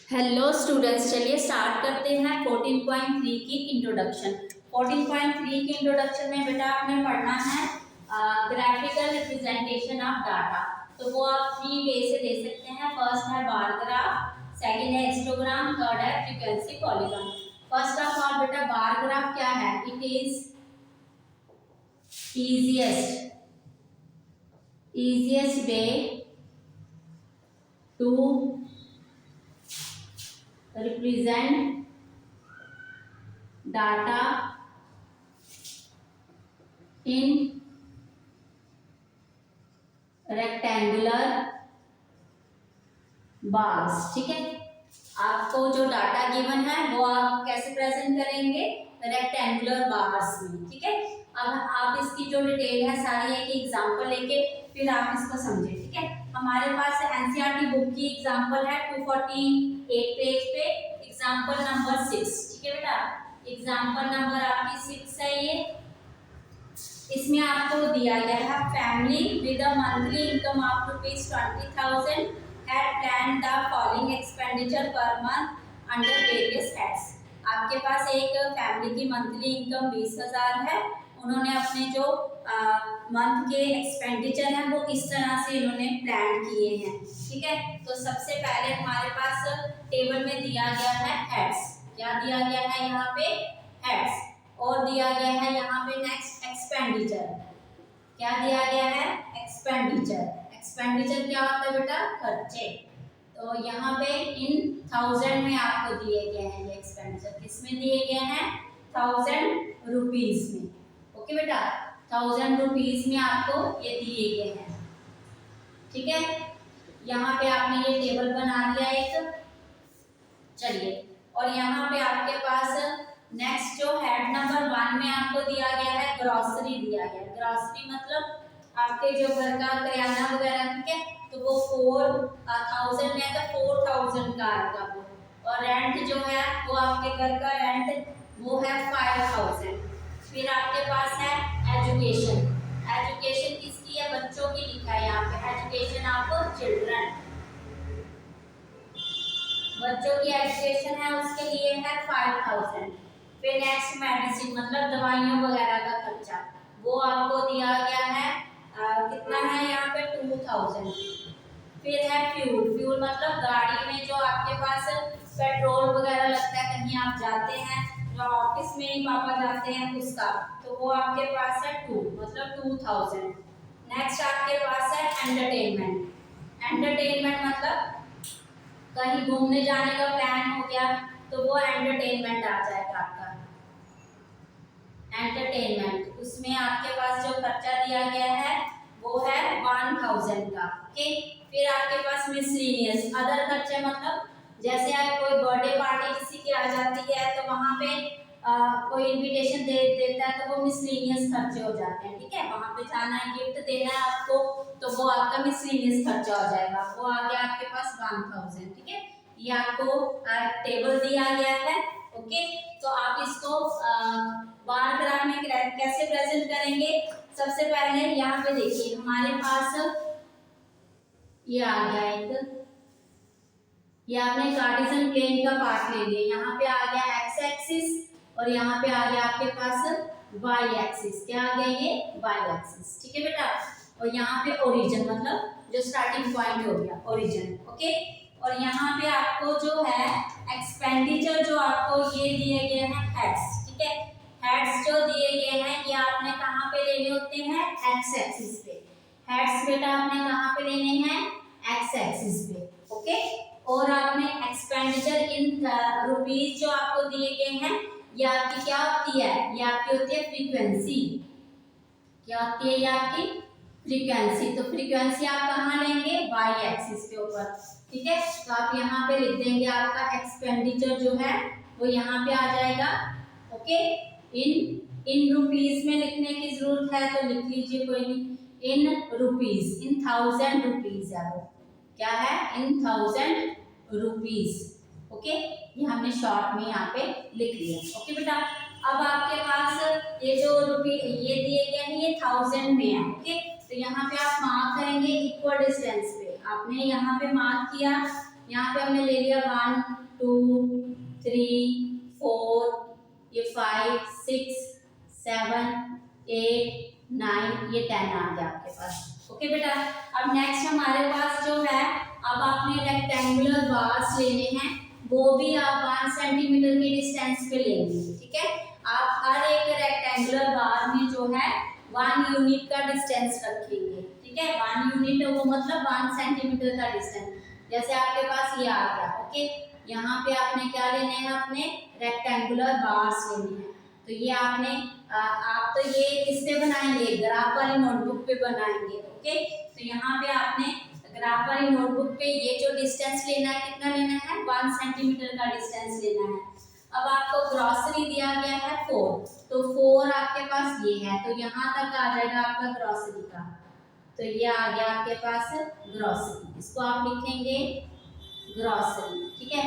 Hello students, चलिए start करते हैं 14.3 की इंट्रोडक्शन। 14.3 की इंट्रोडक्शन में बेटा आपने पढ़ना है ग्राफिकल रिप्रेजेंटेशन ऑफ डाटा। तो वो आप 3 वे से दे सकते हैं। फर्स्ट है बार ग्राफ, सेकंड है हिस्टोग्राम, थर्ड है frequency polygon. First of all बेटा बार ग्राफ क्या है? It is easiest way to represent data in rectangular bars. ठीक है, आपको जो डाटा गिवन है वो आप कैसे प्रेजेंट करेंगे? रेक्टेंगुलर बार्स में। ठीक है, अब आप इसकी जो डिटेल है सारी एक एग्जांपल लेके फिर आप इसको समझें। ठीक है, हमारे पास एनसीईआरटी बुक की एग्जांपल है 248 पेज पे, एग्जांपल नंबर 6। ठीक है बेटा, एग्जांपल नंबर आपकी 6 है ये। इसमें आपको दिया गया है family with a monthly income of ₹20,000 had planned the following expenditure per month under various heads। आपके पास एक फैमिली की मंथली इनकम 20,000 है। उन्होंने अपने जो मंथ के एक्सपेंडिचर हैं वो इस तरह से इन्होंने प्लान किए हैं। ठीक है, तो सबसे पहले हमारे पास टेबल में दिया गया है हेड्स। क्या दिया गया है यहाँ पे? हेड्स। और दिया गया है यहाँ पे नेक्स्ट एक्सपेंडिचर। क्या दिया गया है? एक्सपेंडिचर। एक्सपेंडिचर क्या होता है बेटा? खर्चे। तो यहाँ पे इन 1000 में आपको दिए गए हैं ये एक्सपेंडिचर। किसमें दिए गए हैं? 1000 रुपीज में। ओके बेटा, 1000 रुपीज में आपको ये दिए गए हैं। ठीक है, यहाँ पे आपने ये टेबल बना लिया एक। चलिए, और यहाँ पे आपके पास नेक्स्ट जो हेड नंबर 1 में आपको दिया गया है ग्रोसरी दिया गया। ग्रोसरी मतलब आपके जो घर का किराना वगैरह। ठीक है, तो वो 4000 में तो 4000 का आएगा वो। और रेंट जो है वो आपके घर का रेंट वो है 5000। फिर आपके पास है एजुकेशन। एजुकेशन किसकी है? बच्चों की लिखा है यहाँ पे, एजुकेशन ऑफ चिल्ड्रन। बच्चों की एजुकेशन है उसके लिए है 5000। फिर नेक्स्ट मेडिसिन मतलब दवाइयों वगैरह का खर्चा, वो आपको दिया गया है कितना है यहाँ पे? 2000। फिर है फ्यूल। फ्यूल मतलब गाड़ी में जो आपके पास पेट्रोल वगैरह लगता है, कहीं आप जाते हैं, जो ऑफिस में ही पापा जाते हैं उसका, तो वो आपके पास है 2 मतलब 2000। नेक्स्ट आपके पास है एंटरटेनमेंट। एंटरटेनमेंट मतलब कहीं घूमने जाने का प्लान हो गया तो वो एंटरटेनमेंट आ जाएगा आपका। एंटरटेनमेंट उसमें आपके पास जो खर्चा दिया गया है वो है 1000 का। ओके, फिर आपके पास मिसलेनियस अदर खर्चे मतलब जैसे आप कोई बर्थडे पार्टी किसी की आ जाती है तो वहाँ पे कोई इनविटेशन दे देता है तो वो मिसलेनियस खर्चे हो जाते हैं। ठीक है, वहाँ पे जाना है, गिफ्ट देना है आपको, तो वो आपका मिसलेनियस खर्चा हो जाएगा, वो आ गया आपके पास 1000। ठीक है, ये आपको टेबल दिया गया है। ओके, तो आप इसको बार ग्राफ में कैसे प्रेजेंट करेंगे? सबसे पहले यहाँ पे देखिए हमारे पास ये आ गया एक, ये आपने कार्टेशियन प्लेन का पार्ट ले लिया। यहाँ पे आ गया एक्स एक्सिस और यहाँ पे आ गया आपके पास वाई एक्सिस। क्या आ गया? ये वाई एक्सिस। ठीक है बेटा, और यहाँ पे ओरिजिन मतलब जो स्टार्टिंग पॉइंट हो गया ओरिजिन। ओके, और यहाँ पे आपको जो है एक्सपेंडिचर जो आपको ये दिए गए हैं हेड्स। ठीक है, हेड्स जो दिए गए हैं ये आपने कहाँ पे लेने होते हैं? एक्स एक्सिस पे। हेड्स बेटा आपने कहाँ पे लेने हैं? एक्स एक्सिस पे। ओके, और आपने एक्सपेंडिचर इन रुपीज जो आपको दिए गए हैं ये आपकी क्या होती है? ये आपकी होती है फ्रीक्वेंसी। क्या होती है ये आपकी? फ्रीक्वेंसी। तो फ्रीक्वेंसी आप कहाँ लेंगे? वाई एक्सिस के ऊपर। ठीक है, तो आप यहाँ पे लिख देंगे आपका एक्सपेंडिचर जो है वो यहाँ पे आ जाएगा। ओके, इन रुपीज में लिखने की जरूरत है तो लिख लीजिए, कोई नहीं। इन रुपीज, इन 1000 रुपीज है वो। क्या है? इन 1000 रुपीज। ओके, ये हमने शॉर्ट में यहाँ पे लिख लिया। ओके बेटा, अब आपके पास ये जो ये दिए गए हैं ये 1000 में है। ओके, तो यहाँ पे आप मार्क करेंगे इक्वल डिस्टेंस पे। आपने यहाँ पे मार्क किया यहाँ पे हमने ले लिया 1 2 3 4, ये 5 6 7 8 9, ये 10 आ गया आपके पास। ओके बेटा, अब नेक्स्ट हमारे पास जो है, अब आपने रेक्टेंगुलर बार्स लेने हैं, वो भी आप 1 सेंटीमीटर के डिस्टेंस पे लेंगे। ठीक है, आप हर एक रेक्टेंगुलर बार में जो है 1 यूनिट का डिस्टेंस रखेंगे। ठीक है, 1 यूनिट वो मतलब 1 सेंटीमीटर का डिस्टेंस। जैसे आपके पास ये आ गया। ओके, यहाँ पे आपने क्या लेने हैं, अपने रेक्टेंगुलर बार्स लेने हैं। तो ये आपने आप तो ये किस पे बनाएंगे, ग्राफ वाली नोटबुक पे बनाएंगे। ओके, तो यहाँ पे आपने ग्राफ वाली नोटबुक पे ये जो डिस्टेंस लेना है, कितना लेना है, 1 सेंटीमीटर का डिस्टेंस लेना है। अब आपको ग्रॉसरी दिया गया है 4, तो 4 आपके पास ये है, तो यहाँ तक आ जाएगा आपका ग्रॉसरी का। तो ये आ गया आपके पास ग्रॉसरी, इसको आप लिखेंगे ग्रॉसरी। ठीक है,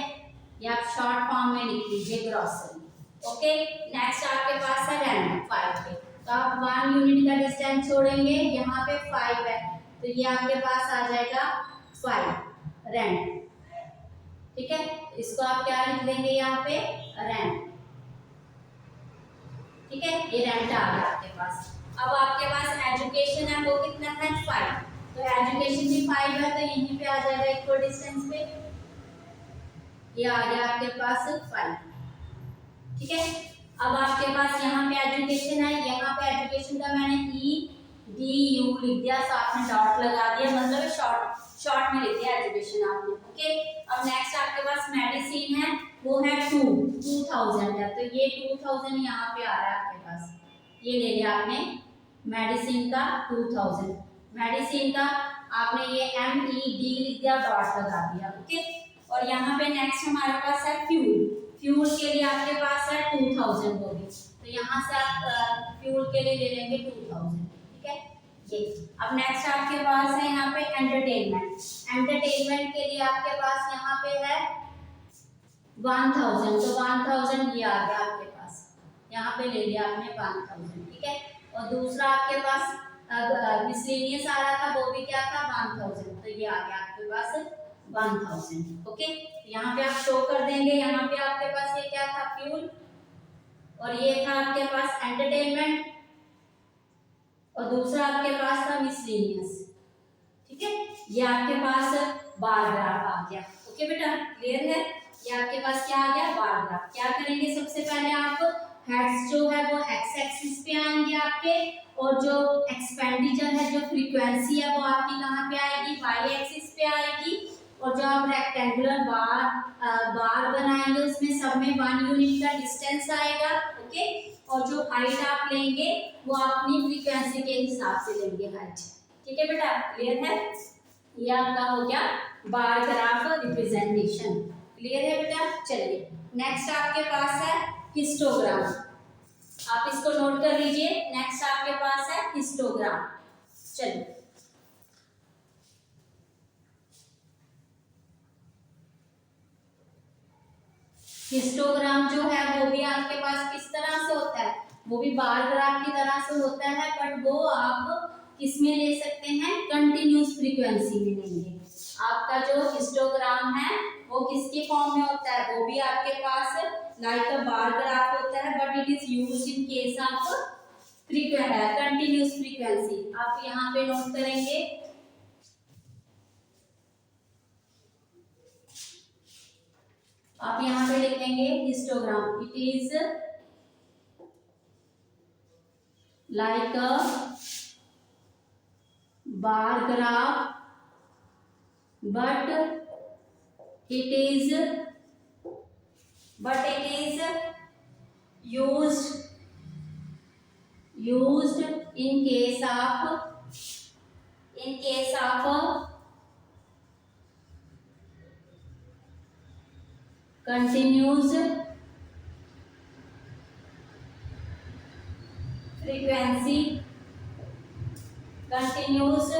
ये आप शॉर्ट फॉर्म में लिख लीजिए ग्रॉसरी। ओके, नेक्स्ट आपके पास है रेंट 5 पे, तो आप 1 यूनिट का डिस्टेंस छोड़ेंगे, यहाँ पे 5 है, तो ये आपके पास आ जाएगा 5 रेंट। ठीक है, इसको आप क्या लिख देंगे यहाँ पे, रेंट। ठीक है, ये रेंट आ गया आपके पास। अब आपके पास एजुकेशन है, वो कितना है, 5, तो एजुकेशन भी 5 है, तो यहीं पे आ जाएगा इक्वल डिस्टेंस पे, ये आ गया आपके पास 5। ठीक है, अब आपके पास यहाँ पे एजुकेशन है, यहाँ पे एजुकेशन का मैंने EDU लिख दिया, साथ में डॉट लगा दिया, मतलब शॉर्ट में लिख दिया एजुकेशन आपने। ओके, अब नेक्स्ट आपके पास मेडिसिन है, वो है 2000 है, तो ये 2000 यहाँ पे आ रहा है आपके पास, ये ले लिया आपने मेडिसिन का 2000। मेडिसिन का आपने ये MED लिख दिया, डॉट लगा दिया। ओके, और यहाँ पे नेक्स्ट हमारे पास है फ्यूल। फ्यूल के लिए आपके पास है 2000 वो भी, तो यहाँ से आप फ्यूल के लिए ले लेंगे 2000। ठीक है, ये अब नेक्स्ट आपके पास है यहाँ पे एंटरटेनमेंट। एंटरटेनमेंट के लिए आपके पास यहाँ पे है 1000, तो 1000 ये आ गया आपके पास, यहाँ पे ले लिया आपने 1000। ठीक है, और दूसरा आपके पास मिसलेनियस आ रहा था, वो भी क्या था, 1000, तो ये आ गया आपके पास 1000। ओके, यहाँ पे आप शो कर देंगे, यहाँ पे आपके पास ये क्या था, फ्यूल, और ये था आपके पास एंटरटेनमेंट, और दूसरा आपके पास था मिसलेनियस। ठीक है, ये आपके पास बार ग्राफ आ गया। ओके बेटा, क्लियर है, ये आपके पास क्या आ गया, बार ग्राफ। क्या करेंगे, सबसे पहले आप हेड्स जो है वो एक्स एक्सिस पे आएंगे आपके, और जो एक्सपेंडिचर है, जो फ्रीक्वेंसी है, वो आपकी कहाँ पे आएगी, वाई एक्सिस पे आएगी, और जो आप रेक्टेंगुलर बार बनाएंगे, उसमें सब में 1 यूनिट का डिस्टेंस आएगा। ओके, और जो हाइट आप लेंगे वो अपनी फ्रीक्वेंसी के हिसाब से लेंगे हाइट। ठीक है बेटा, क्लियर है, ये आपका हो गया बार ग्राफ रिप्रेजेंटेशन। क्लियर है बेटा, चलिए नेक्स्ट आपके पास है हिस्टोग्राम, आप इसको नोट कर लीजिए। नेक्स्ट आपके पास है हिस्टोग्राम। चलिए, हिस्टोग्राम जो है वो भी आपके पास किस तरह से होता है, वो भी बार ग्राफ की तरह से होता है, बट वो आप किस में ले सकते हैं, कंटिन्यूस फ्रीक्वेंसी में लेंगे। आपका जो हिस्टोग्राम है वो किसके फॉर्म में होता है, वो भी आपके पास लाइक अ बार ग्राफ होता है, but it is used in case of continuous frequency. आप यहाँ पे नोट करेंगे, आप यहाँ पे लिखेंगे histogram, it is like a bar graph but it is used in case of continuous frequency, continuous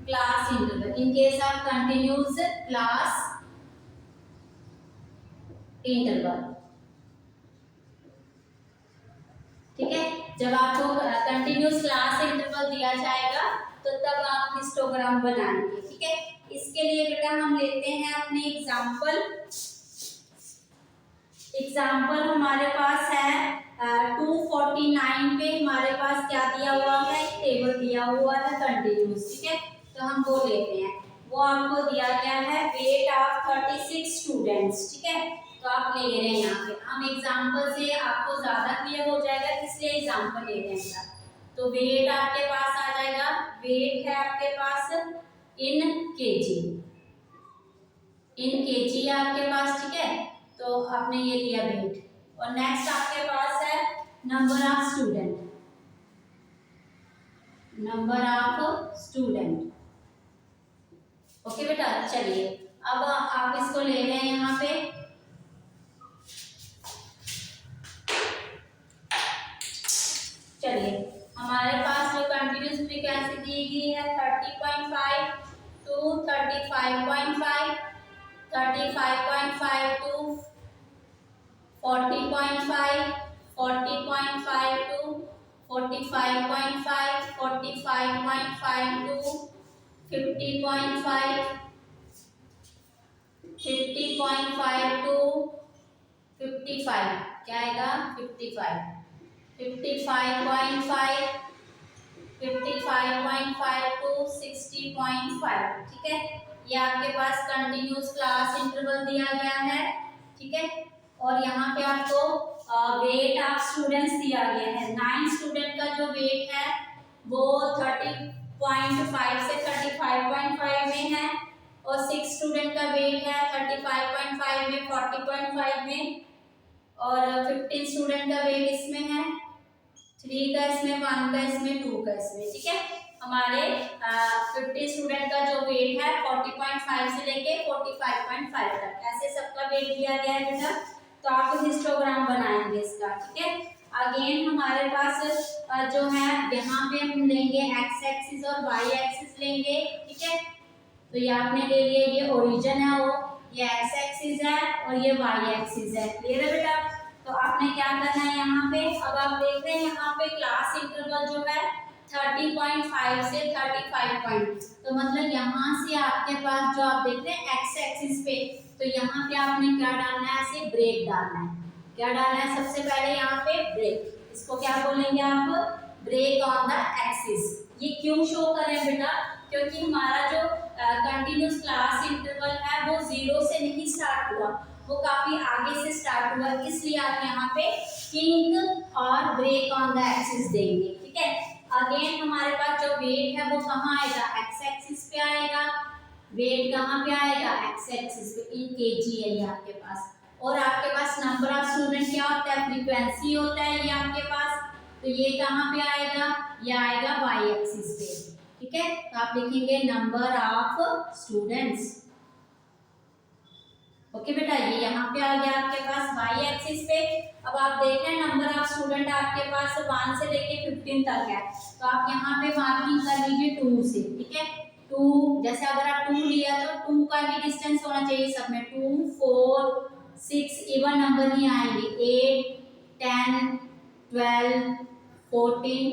class interval, in case of continuous class interval। ठीक है, जब आपको कंटिन्यूस क्लास इंटरवल दिया जाएगा तो तब आप हिस्टोग्राम बनाएंगे। ठीक है, इसके लिए बेटा हम लेते हैं अपने एग्जाम्पल हमारे पास है 249 पे हमारे पास क्या दिया हुआ है, एक टेबल दिया हुआ है कंटिन्यूस, ठीक है। तो हम वो लेते हैं, वो आपको दिया गया है वेट ऑफ 36 स्टूडेंट्स, ठीक है। तो आप ले रहे हैं यहाँ पे, हम एग्जाम्पल से आपको ज्यादा क्लियर हो जाएगा, इसलिए एग्जाम्पल ले रहे हैं। तो वेट आपके पास आ जाएगा, वेट है आपके पास इन केजी, है आपके पास, ठीक है। तो आपने ये लिया वेट, और नेक्स्ट आपके पास है नंबर ऑफ स्टूडेंट, ओके बेटा। चलिए अब आप इसको ले रहे हैं यहाँ पे, चलिए हमारे पास जो कंटिन्यूस फ्रीक्वेंसी दी गई है 30.5 to 35.5, 35.5 to 40.5, 40.5 to 45.5, 45.5 to 50.5, 50.5 to 55, क्या आएगा 55, 55.5, 55.5 टू 60.5, ठीक है। ये आपके पास कंटिन्यूस क्लास इंटरवल दिया गया है, ठीक है। और यहाँ पे आपको वेट ऑफ स्टूडेंट्स दिया गया है। 9 स्टूडेंट का जो वेट है वो 30.5 से 35.5 में है, और 6 स्टूडेंट का वेट है 35.5 में, 40.5 में, और 15 स्टूडेंट का वेट इसमें है 3 का इसमें, 1 का इसमें, 2 का इसमें, ठीक है। हमारे 50 स्टूडेंट का जो वेट है 40.5 से लेके 45.5 तक, ऐसे सबका वेट दिया गया है बेटा। तो आप हिस्टोग्राम बनाएंगे इसका, ठीक है। अगेन हमारे पास जो है यहाँ पे हम लेंगे एक्स एक्सिस और वाई एक्सिस लेंगे, ठीक है। तो ये आपने ले लिया, ये ओरिजिन है, वो ये एक्स एक्सिस है और ये वाई एक्सिस है, क्लियर है बेटा। तो आपने क्या करना है यहाँ पे, अब आप देख रहे हैं यहाँ पे क्लास इंटरवल जो है 30.5 से 35 तो मतलब यहाँ से आपके पास जो आप देख रहे हैं एक्स एक्सिस पे, तो यहाँ पे आपने क्या डालना है, ऐसे ब्रेक डालना है। क्या डालना है, सबसे पहले यहाँ पे ब्रेक, इसको क्या बोलेंगे आप, ब्रेक ऑन द एक्सिस। ये क्यों शो करें बेटा, क्योंकि हमारा जो कंटिन्यूस क्लास इंटरवल है वो 0 से नहीं स्टार्ट हुआ, वो काफी आगे से स्टार्ट हुआ, इसलिए आप यहाँ पे किंग और ब्रेक ऑन द एक्सिस देंगे, ठीक है। अगेन हमारे पास जो वेट है वो कहाँ आएगा, एक्स एक्सिस पे आएगा, वेट कहाँ पे आएगा, एक्स एक्सिस पे, इन केजी है ये आपके पास। और आपके पास नंबर ऑफ स्टूडेंट क्या होता है, फ्रीक्वेंसी होता है ये आपके पास, तो ये कहाँ पे आएगा, ये आएगा वाई एक्सिस पे, ठीक है। तो आप लिखेंगे नंबर ऑफ स्टूडेंट्स, ओके बेटा। ये यहाँ पे आ गया आपके पास वाई एक्सिस पे। अब आप देख रहे हैं नंबर ऑफ स्टूडेंट आपके पास 1 से लेके 15 तक है, तो आप यहाँ पे मार्किंग कर लीजिए 2 से, ठीक है। 2 जैसे अगर आप 2 लिया तो 2 का भी डिस्टेंस होना चाहिए सब में, 2, 4, 6 इवन नंबर ही आएंगे, 8, 10, 12, 14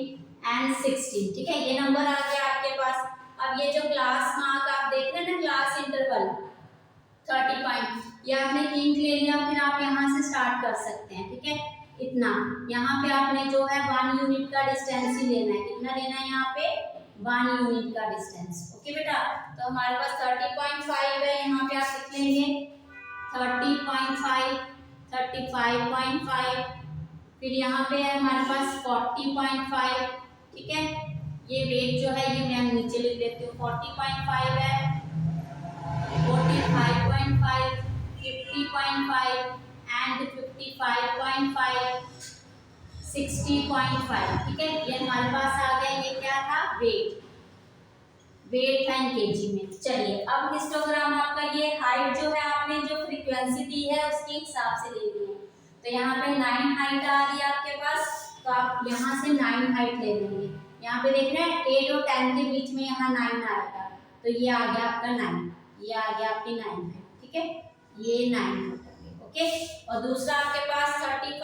एंड 16, ठीक है। ये नंबर आ गया आपके पास। अब ये जो क्लास मार्क आप देख रहे हैं ना, क्लास इंटरवल 30, ये आपने किंग ले लिया, फिर आप यहाँ से स्टार्ट कर सकते हैं, ठीक है। इतना यहाँ पे आपने जो है 1 यूनिट का डिस्टेंस ही लेना है, कितना लेना है यहाँ पे 1 यूनिट का डिस्टेंस, ओके बेटा। तो हमारे पास 30.5 है, यहाँ पे आप लिख लेंगे 30.5, 35.5, फिर यहाँ पे है हमारे पास 40.5, ठीक है। ये वेट जो है ये मैं नीचे लिख लेती हूँ, 40.5 है, 45.5, 50.5 एंड 55.5, 60.5, ठीक है। ये हमारे पास आ गया, ये क्या था, वेट था केजी में। चलिए अब हिस्टोग्राम आपका, ये हाइट जो है आपने जो फ्रीक्वेंसी दी है उसके हिसाब से ले ली है। तो यहाँ पे 9 हाइट आ रही है आपके पास, तो आप यहाँ से 9 हाइट ले लेंगे। यहाँ पे देख रहे हैं 8 और 10 के बीच में यहाँ 9 आएगा, तो ये आ गया आपका 9, ये आ गया आपकी 9 है, ठीक है। ये 9 है, ओके। और दूसरा आपके पास 35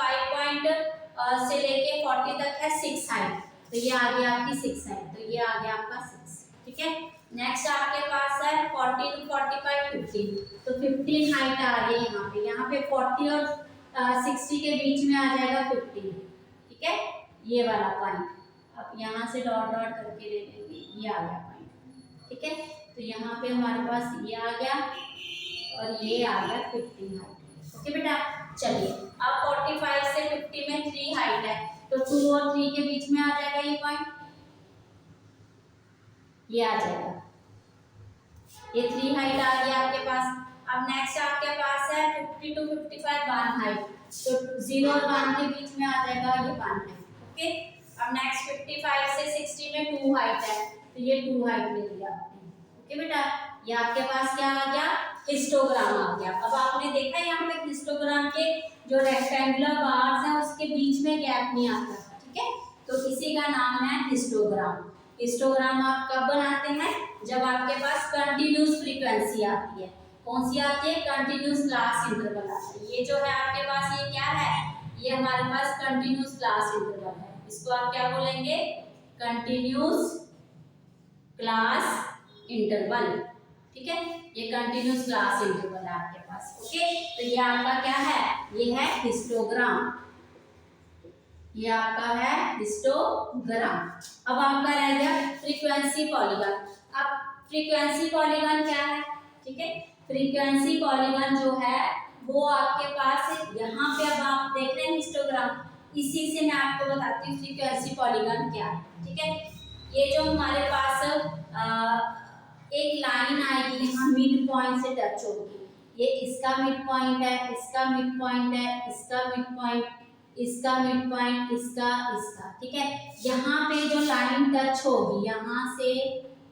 से लेके 40 तक है 6 हाइट, तो ये आ गया आपकी 6 हाइट, तो ये आ गया आपका 6, ठीक है। नेक्स्ट आपके पास है 40 to 45 15, तो 15 हाइट आ गई यहाँ पे 40 और 60 के बीच में आ जाएगा 15, ठीक है, ये वाला पॉइंट। अब यहाँ से डॉट डॉट करके ले लेंगे, ये आ गया पॉइंट, ठीक है। तो यहाँ पे हमारे पास ये आ गया और ये आ गया 15 हाइट। ओके बेटा, चलिए अब 45 से 50 में 3 हाइट है, तो 2 और 3 के बीच में आ जाएगा ये पॉइंट, ये आ जाएगा, ये 3 हाइट आ गया आपके पास। अब नेक्स्ट आपके पास है 50 to 55 1 हाइट, तो 0 और 1 के बीच में आ जाएगा ये 1 हाइट। ओके, अब नेक्स्ट 55 से 60 में 2 हाइट है, तो ये 2 हाइट ले लिया आपने। ओके बेटा, ये आपके पास क्या आ गया, हिस्टोग्राम आ गया। अब आपने देखा यहाँ पे हिस्टोग्राम के जो रेक्टेंगुलर बार्स हैं उसके बीच में गैप नहीं आता, ठीक है, तो इसी का नाम है हिस्टोग्राम। हिस्टोग्राम आप कब बनाते हैं, जब आपके पास कंटिन्यूस फ्रीक्वेंसी आती है। कौन सी आती है, कंटिन्यूस क्लास इंटरवल आता है। ये जो है आपके पास ये क्या है, ये हमारे पास कंटिन्यूस क्लास इंटरवल है, इसको आप क्या बोलेंगे, कंटिन्यूस क्लास इंटरवल, ठीक है, ये कंटिन्यूस क्लास इंटरवल है आपके पास। ओके, तो ये आपका क्या है, ये है हिस्टोग्राम, ये आपका है हिस्टोग्राम। अब आपका रह गया फ्रीक्वेंसी पॉलीगन। अब फ्रीक्वेंसी पॉलीगन क्या है, ठीक है, फ्रीक्वेंसी पॉलीगन जो है वो आपके पास यहाँ पे, अब आप देख रहे हैं हिस्टोग्राम, इसी से मैं आपको बताती हूँ फ्रीक्वेंसी पॉलीगन क्या है, ठीक है। ये जो हमारे पास एक लाइन आएगी यहाँ मिड पॉइंट से टच होगी, ये इसका मिड पॉइंट है, इसका मिड पॉइंट है, इसका मिड पॉइंट, इसका मिड पॉइंट, इसका, ठीक है। यहाँ पे जो लाइन टच होगी यहाँ से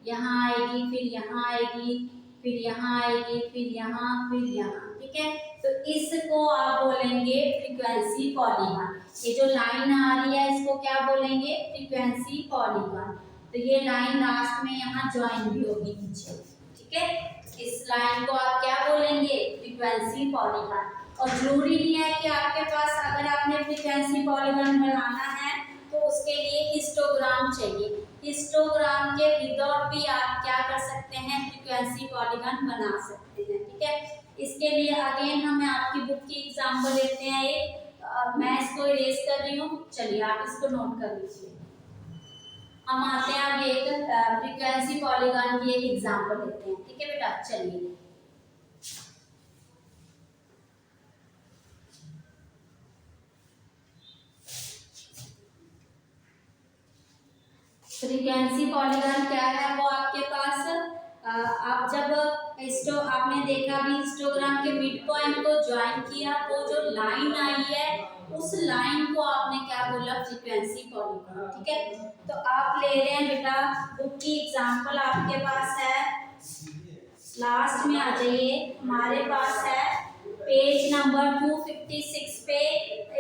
यहाँ आएगी, फिर यहाँ आएगी, फिर यहाँ आएगी, फिर यहाँ, फिर यहाँ, ठीक है, तो इसको आप बोलेंगे फ्रीक्वेंसी पॉलीगन। ये जो लाइन आ रही है इसको क्या बोलेंगे, फ्रीक्वेंसी पॉलीगन। तो ये लाइन लास्ट में यहाँ ज्वाइन भी होगी नीचे, ठीक है, इस लाइन को आप क्या बोलेंगे, फ्रीक्वेंसी पॉलीगन। और जरूरी नहीं है कि आपके पास अगर आपने फ्रीक्वेंसी पॉलीगन बनाना है तो उसके लिए हिस्टोग्राम चाहिए, हिस्टोग्राम के विदाउट भी आप क्या कर सकते हैं, फ्रीक्वेंसी पॉलीगन बना सकते हैं, ठीक है। इसके लिए अगेन हम आपकी बुक की एग्जांपल लेते हैं एक, मैं इसको इरेज कर रही हूँ, चलिए आप इसको नोट कर लीजिए। हम आते हैं अब एक फ्रीक्वेंसी पॉलीगन की एक एग्जांपल लेते हैं, ठीक है बेटा, चलिए। फ्रीक्वेंसी पॉलीगन क्या है, वो आपके पास आप जब आपने देखा भी हिस्टोग्राम के मिड पॉइंट को ज्वाइन किया, वो जो लाइन आई है उस लाइन को आपने क्या बोला, फ्रीक्वेंसी पॉलीगन, ठीक है। तो आप ले रहे हैं बेटा बुक की एग्जांपल आपके पास है, लास्ट में आ जाइए, हमारे पास है पेज नंबर 256 पे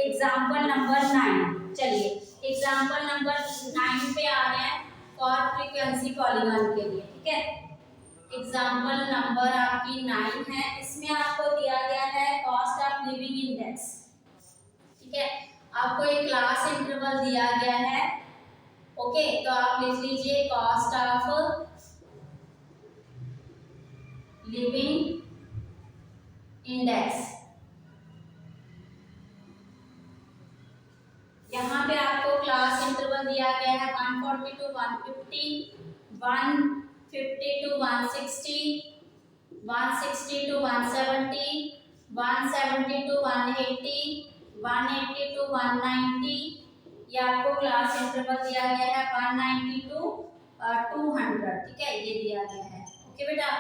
एग्जांपल नंबर 9। चलिए एग्जांपल नंबर 9 पे आ रहे हैं फॉर फ्रीक्वेंसी पॉलीगन के लिए, ठीक है। एग्जांपल नंबर आपकी 9 है, इसमें आपको दिया गया है कॉस्ट ऑफ लिविंग इंडेक्स, ठीक है, आपको एक क्लास इंटरवल दिया गया है। ओके, तो आप लिख लीजिए कॉस्ट ऑफ लिविंग इंडेक्स। यहाँ पे आपको क्लास इंटरवल दिया गया है 140 to 150, 150 to 160, 160 to 170, 170 to 180, 180 to 190, ये आपको क्लास इंटरवल दिया गया है 190 to 200, ठीक है, ये दिया गया है। ओके बेटा,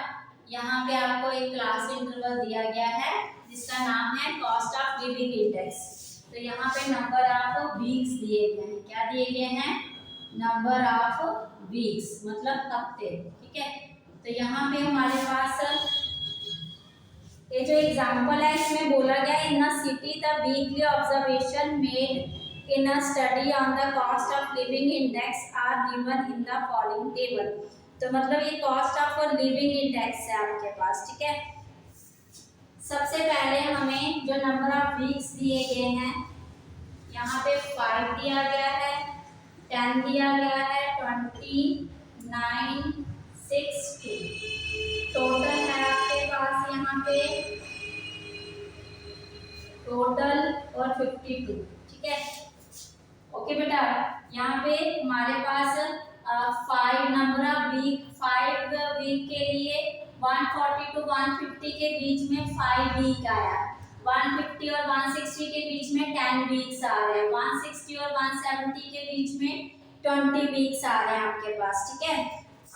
यहाँ पे आपको एक क्लास इंटरवल दिया गया है जिसका नाम है कॉस्ट ऑफ लिविंग इंडेक्स। तो यहाँ पे नंबर ऑफ वीक्स दिए गए हैं, क्या दिए गए हैं, नंबर ऑफ वीक्स मतलब हफ्ते, ठीक है। तो यहाँ पे हमारे पास ये जो एग्जांपल है इसमें बोला गया in a city the weekly observation made in a study on the cost of living index are given in the following table. तो मतलब ये कॉस्ट ऑफ लिविंग इंडेक्स है आपके पास, ठीक है। सबसे पहले हमें जो नंबर ऑफ वीक्स दिए गए हैं, यहाँ पे 5 दिया गया है, 10 दिया गया है, 20, 9, 162। टोटल है आपके पास यहाँ पे टोटल और 52। ठीक है, ओके बेटा। यहाँ पे हमारे पास 5 नंबर ऑफ वीक, 5 वीक के लिए 140 to 150 के बीच में 5 वीक आया, 150 और 160 के बीच में 10 वीक्स आ रहे हैं, 160 और 170 के बीच में 20 वीक्स आ रहे हैं आपके पास। ठीक है,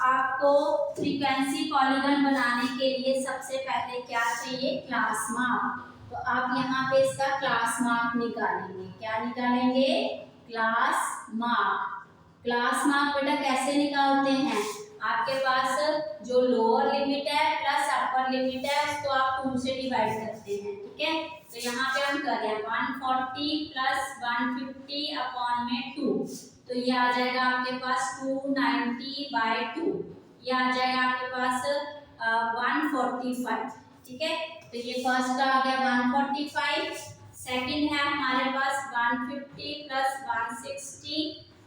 आपको फ्रीक्वेंसी पॉलीगन बनाने के लिए सबसे पहले क्या चाहिए, क्लास मार्क। तो आप यहाँ पे इसका क्लास मार्क निकालेंगे। क्या निकालेंगे, क्लास मार्क। क्लास मार्क बेटा कैसे निकालते हैं, आपके पास जो लोअर लिमिट है प्लस अपर लिमिट है उसको आप 2 से डिवाइड करते हैं। ठीक है, तो यहाँ पे हम कर रहे हैं 140 प्लस 150 अपॉन में 2, तो ये आ जाएगा आपके पास 290/2, ये आ जाएगा आपके पास 145। ठीक है, तो ये फर्स्ट का आ गया 145। सेकंड है हमारे पास 150 प्लस 160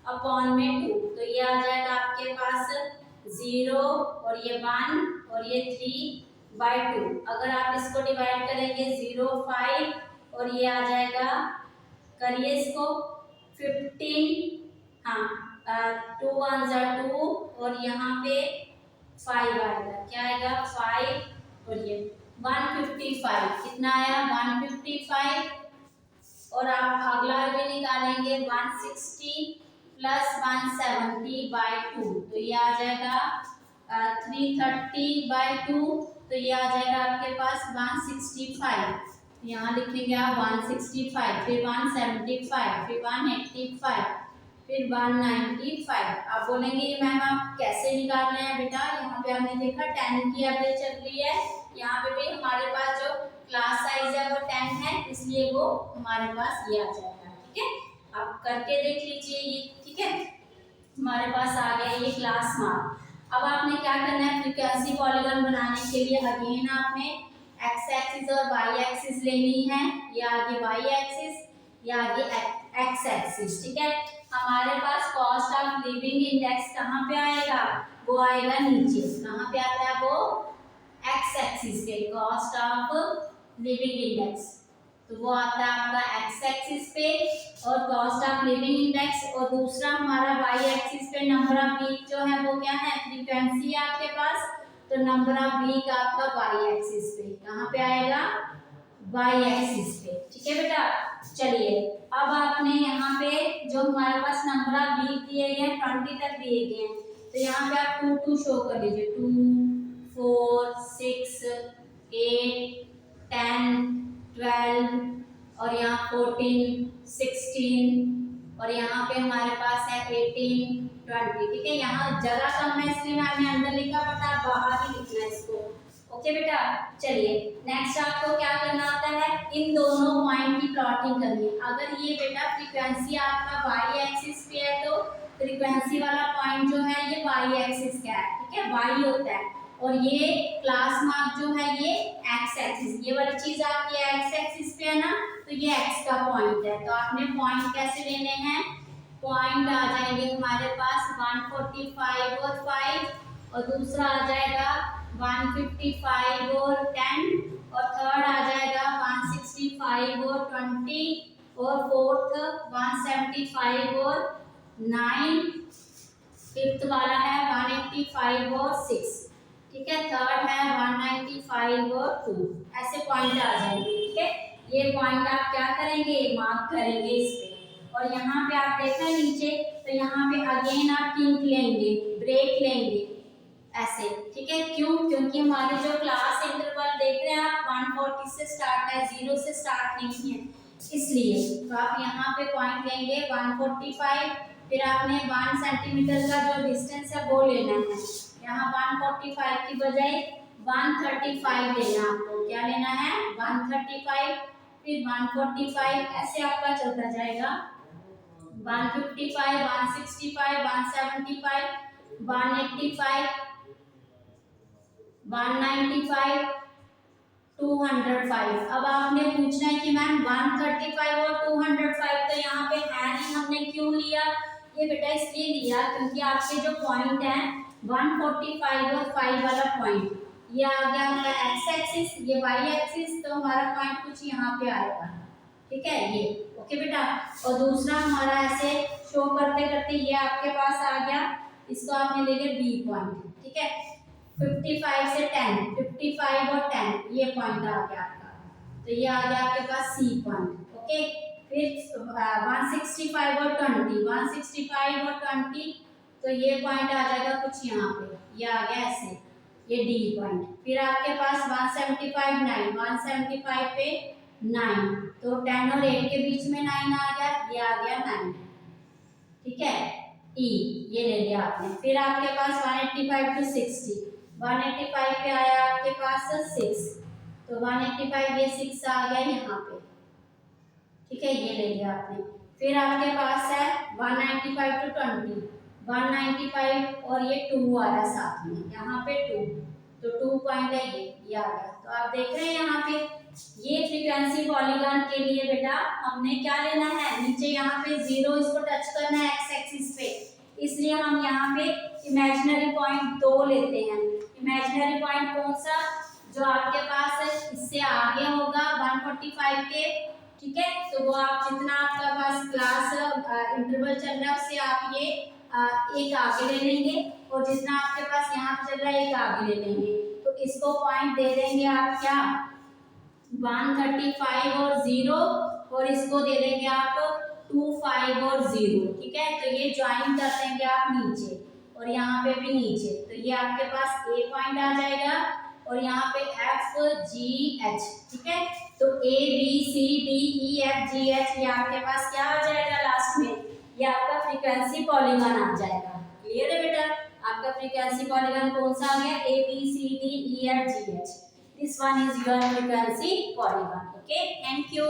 अपॉन में 2, तो ये आ जाएगा आपके पास 0 और ये 1 और ये 3/2। अगर आप इसको डिवाइड करेंगे 0 5 और ये आ जाएगा, करिए इसको 15, हाँ 2 1 2 और यहाँ पे 5 आएगा, क्या आएगा 5 और ये 155। कितना आया 155। और आप अगला भी निकालेंगे 160 प्लस 170/2, तो ये आ जाएगा 330/2, तो ये आ जाएगा आपके पास 165। यहाँ लिखेंगे आप 165, फिर 175, फिर 185, फिर 195। आप बोलेंगे ये मैम आप कैसे निकाल रहे हैं बेटा, यहाँ पे हमने देखा 10 की एवरेज चल रही है, यहाँ पे भी हमारे पास जो क्लास साइज है वो 10 है, इसलिए वो हमारे पास ये आ जाएगा। ठीक है, आप करके देख लीजिए ये। ठीक है, हमारे पास आ गया ये क्लास मार्क। अब आपने क्या करना है, फ्रीक्वेंसी पॉलीगन बनाने के लिए अगेन आपने एक्स एक्सिस और वाई एक्सिस लेनी है, या आगे वाई एक्सिस या आगे एक्स एक्सिस। ठीक है, हमारे पास कॉस्ट ऑफ लिविंग इंडेक्स कहाँ पे आएगा, वो आएगा नीचे। कहाँ पे आता है वो, एक्स एक्सिस पे, कॉस्ट ऑफ लिविंग इंडेक्स, तो वो आता है आपका एक्स एक्सिस पे और कॉस्ट ऑफ लिविंग इंडेक्स। और दूसरा हमारा वाई एक्सिस पे नंबर ऑफ वीक जो है वो क्या है, फ्रीक्वेंसी है आपके पास, तो नंबर ऑफ वीक आपका वाई एक्सिस पे, कहाँ पे आएगा, वाई एक्सिस पे। ठीक है बेटा, चलिए अब आपने यहाँ पे जो हमारे पास नंबर ऑफ वीक दिए गए हैं 20 तक दिए गए हैं, तो यहाँ पे आप 2 2 शो कर लीजिए, 2 4 6 8 10 12 और यहाँ 14 16 और यहाँ पे हमारे पास है 18 20। ठीक है, यहाँ जगह कम है इसलिए मैंने अंदर लिखा, बट आप बाहर ही लिखना है इसको। ओके बेटा, चलिए नेक्स्ट आपको क्या करना होता है, इन दोनों पॉइंट की प्लॉटिंग करनी है। अगर ये बेटा फ्रीक्वेंसी आपका वाई एक्सिस पे है तो फ्रीक्वेंसी वाला पॉइंट जो है ये वाई एक्सिस का है। ठीक है, वाई होता है, और ये क्लास मार्क जो है ये एक्स एक्सिस, ये वाली चीज आपकी एक्स एक्सिस पे है ना, तो ये एक्स का पॉइंट है। तो आपने पॉइंट कैसे लेने हैं, पॉइंट आ जाएंगे हमारे पास 145 और 5, और दूसरा आ जाएगा 155 और 10, और थर्ड आ जाएगा 165 और 20, और फोर्थ 175 और 9, फिफ्थ वाला है 185 और 6। ठीक है, थर्ड है 195 और 2। ऐसे पॉइंट आ जाएंगे। ठीक है, ये पॉइंट आप क्या करेंगे, मार्क करेंगे इस पे। और यहाँ पे आप देख रहे हैं नीचे, तो यहाँ पे अगेन आप किंक लेंगे, ब्रेक लेंगे ऐसे। ठीक है, क्यों, क्योंकि हमारे जो क्लास इंटरवल देख रहे हैं आप 140 से स्टार्ट है, 0 से स्टार्ट नहीं है, इसलिए। तो आप यहाँ पे पॉइंट लेंगे 145, फिर आपने 1 सेंटीमीटर का जो डिस्टेंस है वो लेना है। यहाँ 145 की बजाय 135 लेना, आपको क्या लेना है 135, फिर 145, ऐसे आपका चलता जाएगा 155 165 175 185 195 205। अब आपने पूछना है कि मैम 135 और 205 तो यहाँ पे है नहीं, हमने क्यों लिया, ये बेटा इसलिए लिया क्योंकि आपके जो पॉइंट हैं 145 और 5 वाला पॉइंट, ये आ गया आपका एक्स एक्सिस, ये वाई एक्सिस, तो हमारा पॉइंट कुछ यहाँ पे आएगा, ठीक है ये। ओके बेटा, और दूसरा हमारा ऐसे शो करते करते ये आपके पास आ गया, इसको आपने ले लिया बी पॉइंट, ठीक है। 55 से 10, 55 और 10 ये पॉइंट आ गया आपका, तो ये आ गया आपके पास सी पॉइंट। ओके, फिर 165 और 20, 165 और 20, तो ये पॉइंट आ जाएगा कुछ यहाँ पे, ये आ गया ऐसे, ये डी पॉइंट। फिर आपके पास 175 9, 175 पे 9, तो 10 और 8 के बीच में 9 आ गया, ये आ गया 9, ठीक है ई, ये ले लिया आपने। फिर आपके पास 185 टू 60, 185 पे आया आपके पास 6, तो 185 ये 6 आ गया यहाँ पे, ठीक है ये ले लिया आपने। फिर आपके पास है 195 टू 20, 195 और ये 2 आ रहा साथ में, यहाँ पे 2, तो 2 पॉइंट है ये आ गया। तो आप देख रहे हैं यहाँ पे ये फ्रीक्वेंसी पॉलीगॉन के लिए बेटा हमने क्या लेना है, नीचे यहाँ पे 0 इसको टच करना है एक्स एक्सिस पे, इसलिए हम यहाँ पे इमेजिनरी पॉइंट 2 लेते हैं। इमेजिनरी पॉइंट कौन सा, जो आपके पास इससे आगे होगा 145 के, ठीक है। तो वो आप जितना आपका पास क्लास इंटरवल चल रहा है उससे आप ये एक आगे ले लेंगे, और जितना आपके पास यहाँ पे चल रहा है एक आगे ले लेंगे, तो इसको पॉइंट दे देंगे आप क्या 135 और 0, और इसको दे देंगे आप 25 और 0, ठीक है। तो ये ज्वाइन कर देंगे आप नीचे, और यहाँ पे भी नीचे, तो ये आपके पास ए पॉइंट आ जाएगा, और यहाँ पे एफ जी एच, ठीक है। तो A B C D E F G H, ये आपके पास क्या आ जाएगा लास्ट में, ये आपका फ्रीक्वेंसी पॉलीगॉन आ जाएगा। क्लियर है बेटा, आपका फ्रीक्वेंसी पॉलीगॉन कौन सा आ गया, A B C D E F G H, this one is your frequency polygon. Okay, thank you.